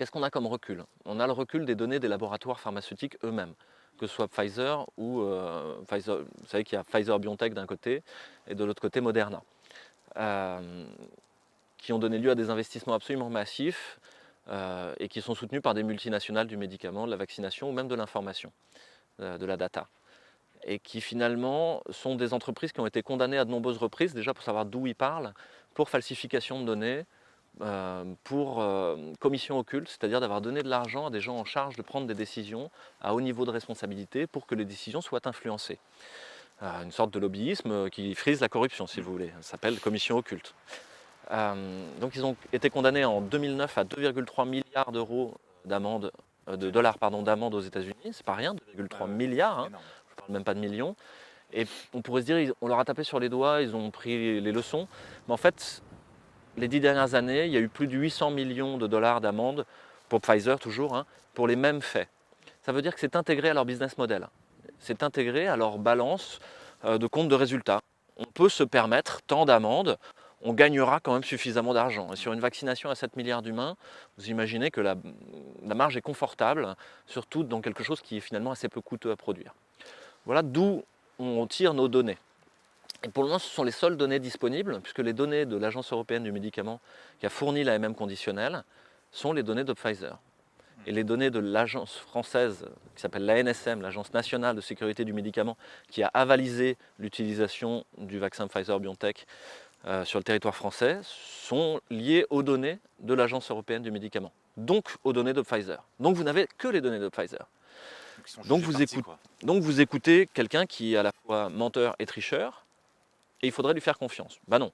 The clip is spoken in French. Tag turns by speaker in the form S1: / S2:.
S1: Qu'est-ce qu'on a comme recul? On a le recul des données des laboratoires pharmaceutiques eux-mêmes, que ce soit Pfizer ou Pfizer. Vous savez qu'il y a Pfizer-BioNTech d'un côté et de l'autre côté Moderna, qui ont donné lieu à des investissements absolument massifs et qui sont soutenus par des multinationales du médicament, de la vaccination ou même de l'information, de la data. Et qui finalement sont des entreprises qui ont été condamnées à de nombreuses reprises, déjà pour savoir d'où ils parlent, pour falsification de données, pour commission occulte, c'est-à-dire d'avoir donné de l'argent à des gens en charge de prendre des décisions à haut niveau de responsabilité pour que les décisions soient influencées. Une sorte de lobbyisme qui frise la corruption, si vous voulez. Ça s'appelle commission occulte. Donc ils ont été condamnés en 2009 à 2,3 milliards d'euros d'amende, de dollars pardon, d'amende aux États-Unis. C'est pas rien, 2,3 milliards. Hein. Je parle même pas de millions. Et on pourrait se dire, on leur a tapé sur les doigts, ils ont pris les leçons. Mais en fait, les 10 dernières années, il y a eu plus de 800 millions de dollars d'amende pour Pfizer toujours, hein, pour les mêmes faits. Ça veut dire que c'est intégré à leur business model. C'est intégré à leur balance de compte de résultats. On peut se permettre tant d'amendes, on gagnera quand même suffisamment d'argent. Et sur une vaccination à 7 milliards d'humains, vous imaginez que la marge est confortable, surtout dans quelque chose qui est finalement assez peu coûteux à produire. Voilà d'où on tire nos données. Et pour le moment, ce sont les seules données disponibles, puisque les données de l'Agence européenne du médicament qui a fourni la MM conditionnelle sont les données de Pfizer. Et les données de l'agence française qui s'appelle l'ANSM, l'Agence nationale de sécurité du médicament, qui a avalisé l'utilisation du vaccin Pfizer-BioNTech sur le territoire français, sont liées aux données de l'Agence européenne du médicament, donc aux données de Pfizer. Donc vous n'avez que les données de Pfizer. Donc vous écoutez quelqu'un qui est à la fois menteur et tricheur, et il faudrait lui faire confiance. Ben non,